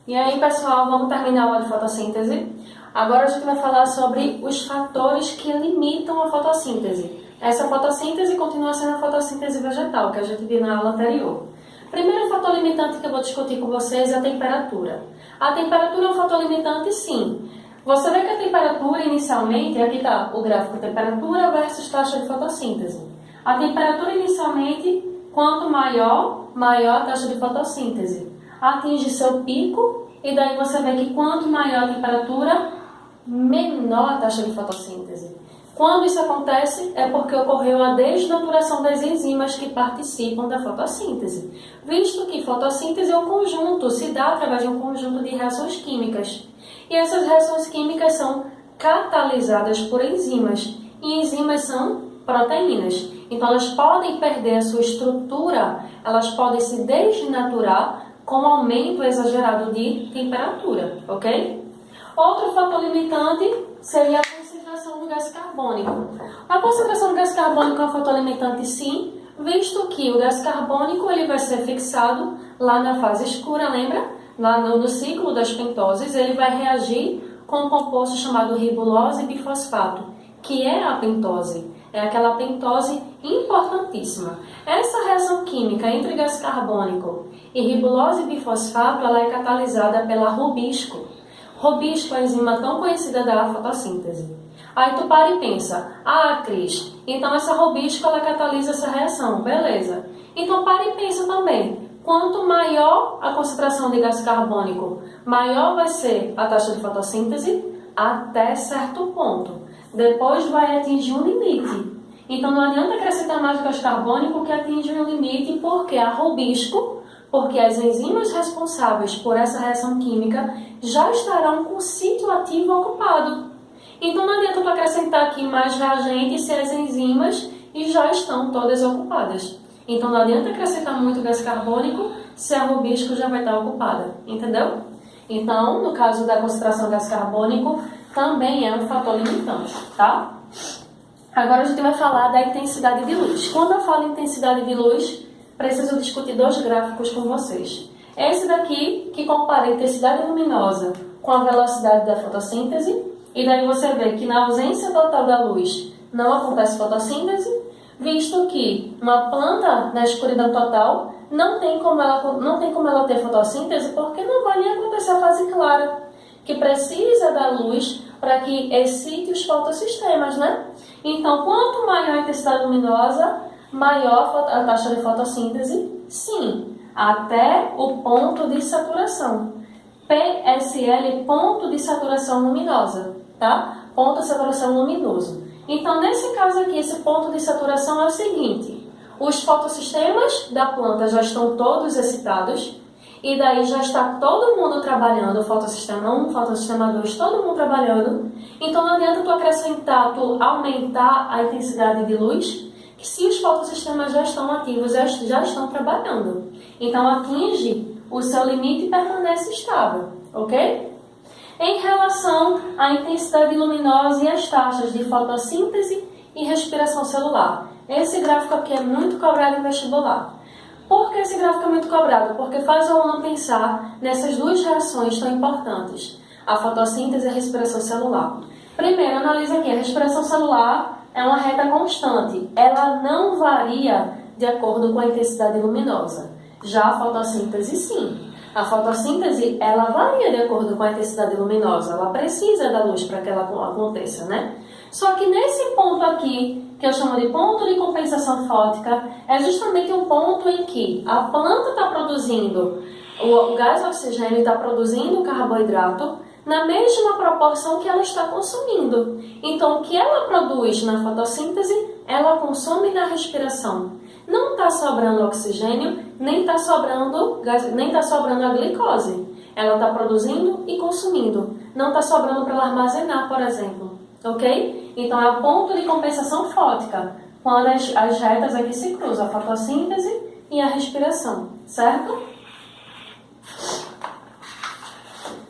E aí, pessoal, vamos terminar a aula de fotossíntese. Agora a gente vai falar sobre os fatores que limitam a fotossíntese. Essa fotossíntese continua sendo a fotossíntese vegetal, que a gente viu na aula anterior. Primeiro fator limitante que eu vou discutir com vocês é a temperatura. A temperatura é um fator limitante, sim. Você vê que a temperatura, inicialmente, aqui está o gráfico temperatura versus taxa de fotossíntese. A temperatura, inicialmente, quanto maior a taxa de fotossíntese. Atinge seu pico e daí você vê que quanto maior a temperatura, menor a taxa de fotossíntese. Quando isso acontece, é porque ocorreu a desnaturação das enzimas que participam da fotossíntese, visto que fotossíntese é um conjunto, se dá através de um conjunto de reações químicas. E essas reações químicas são catalisadas por enzimas, e enzimas são proteínas. Então elas podem perder a sua estrutura, elas podem se desnaturar com aumento exagerado de temperatura, ok? Outro fator limitante seria a concentração do gás carbônico. A concentração do gás carbônico é um fator limitante, sim, visto que o gás carbônico ele vai ser fixado lá na fase escura, lembra? Lá no ciclo das pentoses, ele vai reagir com um composto chamado ribulose bifosfato, que é a pentose. É aquela pentose importantíssima. Essa reação química entre gás carbônico e ribulose bifosfato ela é catalisada pela rubisco. Rubisco é a enzima tão conhecida da fotossíntese. Aí tu para e pensa, Cris, então essa rubisco ela catalisa essa reação, beleza. Então para e pensa também, quanto maior a concentração de gás carbônico, maior vai ser a taxa de fotossíntese até certo ponto. Depois vai atingir um limite. Então não adianta acrescentar mais gás carbônico que atinge um limite, porque a rubisco, porque as enzimas responsáveis por essa reação química já estarão com o sítio ativo ocupado. Então não adianta tu acrescentar aqui mais reagente se as enzimas já estão todas ocupadas. Então não adianta acrescentar muito gás carbônico se a rubisco já vai estar ocupada, entendeu? Então, no caso da concentração de gás carbônico, também é um fator limitante, tá? Agora a gente vai falar da intensidade de luz. Quando eu falo intensidade de luz, preciso discutir dois gráficos com vocês. Esse daqui, que compara a intensidade luminosa com a velocidade da fotossíntese, e daí você vê que na ausência total da luz não acontece fotossíntese, visto que uma planta na escuridão total não tem como ela ter fotossíntese, porque não vai nem acontecer a fase clara, que precisa da luz para que excite os fotossistemas, né? Então, quanto maior a intensidade luminosa, maior a taxa de fotossíntese, sim, até o ponto de saturação. PSL, ponto de saturação luminosa, tá? Ponto de saturação luminoso. Então, nesse caso aqui, esse ponto de saturação é o seguinte: os fotossistemas da planta já estão todos excitados, e daí já está todo mundo trabalhando, o fotossistema 1, fotossistema 2, todo mundo trabalhando. Então não adianta tu acrescentar, tu aumentar a intensidade de luz, que se os fotossistemas já estão ativos, já estão trabalhando. Então atinge o seu limite e permanece estável, ok? Em relação à intensidade luminosa e as taxas de fotossíntese e respiração celular. Esse gráfico aqui é muito cobrado em vestibular. Por que esse gráfico é muito cobrado? Porque faz o aluno pensar nessas duas reações tão importantes, a fotossíntese e a respiração celular. Primeiro, analisa aqui, a respiração celular é uma reta constante, ela não varia de acordo com a intensidade luminosa. Já a fotossíntese, sim. A fotossíntese, ela varia de acordo com a intensidade luminosa, ela precisa da luz para que ela aconteça, né? Só que nesse ponto aqui, que eu chamo de ponto de compensação fótica, é justamente um ponto em que a planta está produzindo, o gás oxigênio está produzindo o carboidrato na mesma proporção que ela está consumindo. Então, o que ela produz na fotossíntese, ela consome na respiração. Não está sobrando oxigênio, nem está sobrando a glicose. Ela está produzindo e consumindo. Não está sobrando para ela armazenar, por exemplo. Ok? Então, é o ponto de compensação fótica, quando as retas aqui se cruzam, a fotossíntese e a respiração, certo?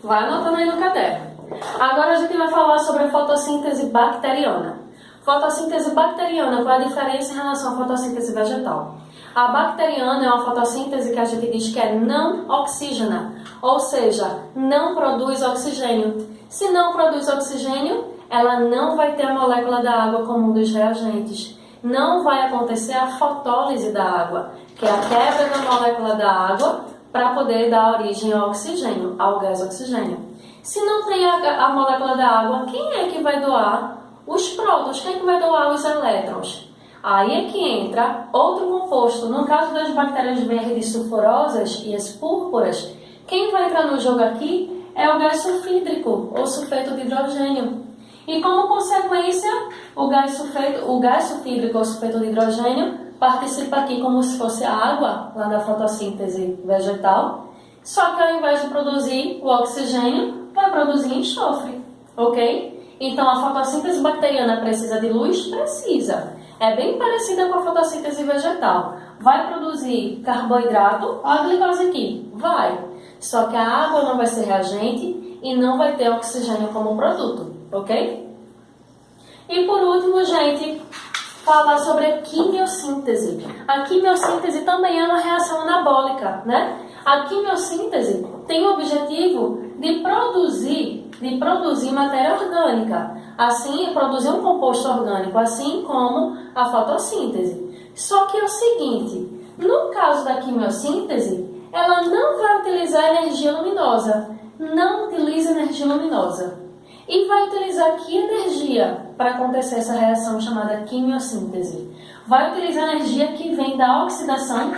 Vai anotando aí no caderno. Agora a gente vai falar sobre a fotossíntese bacteriana. Fotossíntese bacteriana, qual é a diferença em relação à fotossíntese vegetal? A bacteriana é uma fotossíntese que a gente diz que é não oxígena, Ou seja, não produz oxigênio. Se não produz oxigênio, ela não vai ter a molécula da água como um dos reagentes. Não vai acontecer a fotólise da água, que é a quebra da molécula da água para poder dar origem ao oxigênio, ao gás oxigênio. Se não tem a molécula da água, quem é que vai doar os prótons? Quem é que vai doar os elétrons? Aí é que entra outro composto. No caso das bactérias verdes sulfurosas e as púrpuras, quem vai entrar no jogo aqui é o gás sulfídrico, ou sulfeto de hidrogênio. E como consequência, o gás sulfídrico ou sulfeto de hidrogênio participa aqui como se fosse a água, lá na fotossíntese vegetal. Só que ao invés de produzir o oxigênio, vai produzir enxofre, ok? Então a fotossíntese bacteriana precisa de luz? Precisa. É bem parecida com a fotossíntese vegetal. Vai produzir carboidrato? Olha a glicose aqui. Vai. Só que a água não vai ser reagente e não vai ter oxigênio como produto, ok? E por último, gente, falar sobre a quimiossíntese. A quimiossíntese também é uma reação anabólica, né? A quimiossíntese tem o objetivo de produzir matéria orgânica, assim, produzir um composto orgânico, assim como a fotossíntese. Só que é o seguinte, no caso da quimiossíntese, ela não vai utilizar energia luminosa, não utiliza energia luminosa. E vai utilizar que energia para acontecer essa reação chamada quimiossíntese? Vai utilizar energia que vem da oxidação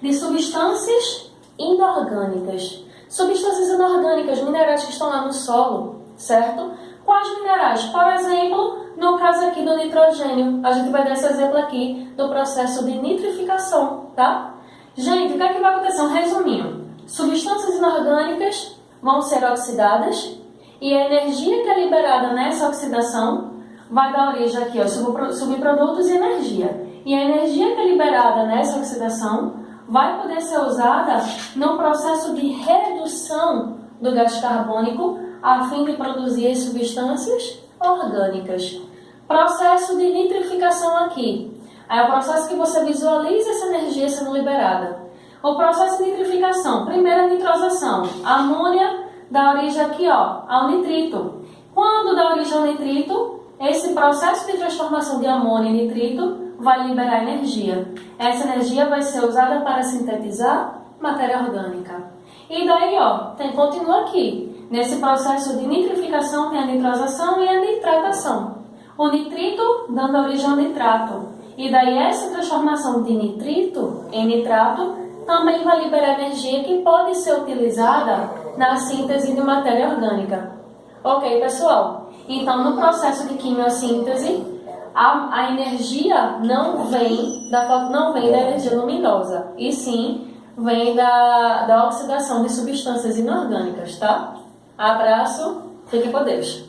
de substâncias inorgânicas. Substâncias inorgânicas, minerais que estão lá no solo, certo? Quais minerais? Por exemplo, no caso aqui do nitrogênio, a gente vai dar esse exemplo aqui do processo de nitrificação, tá? Gente, o que é que vai acontecer? Um resuminho. Substâncias inorgânicas vão ser oxidadas e a energia que é liberada nessa oxidação vai dar origem aqui, ó, subprodutos e energia. E a energia que é liberada nessa oxidação vai poder ser usada no processo de redução do gás carbônico a fim de produzir as substâncias orgânicas. Processo de nitrificação aqui. É o processo que você visualiza essa energia sendo liberada. O processo de nitrificação, primeiro a nitrosação. A amônia dá origem aqui, ó, ao nitrito. Quando dá origem ao nitrito, esse processo de transformação de amônia em nitrito vai liberar energia. Essa energia vai ser usada para sintetizar matéria orgânica. E daí, ó, continua aqui. Nesse processo de nitrificação tem a nitrosação e a nitratação. O nitrito dando origem ao nitrato. E daí essa transformação de nitrito em nitrato também vai liberar energia que pode ser utilizada na síntese de matéria orgânica. Ok, pessoal? Então, no processo de quimiossíntese, a energia não vem da energia luminosa, e sim vem da oxidação de substâncias inorgânicas, tá? Abraço, fique com Deus.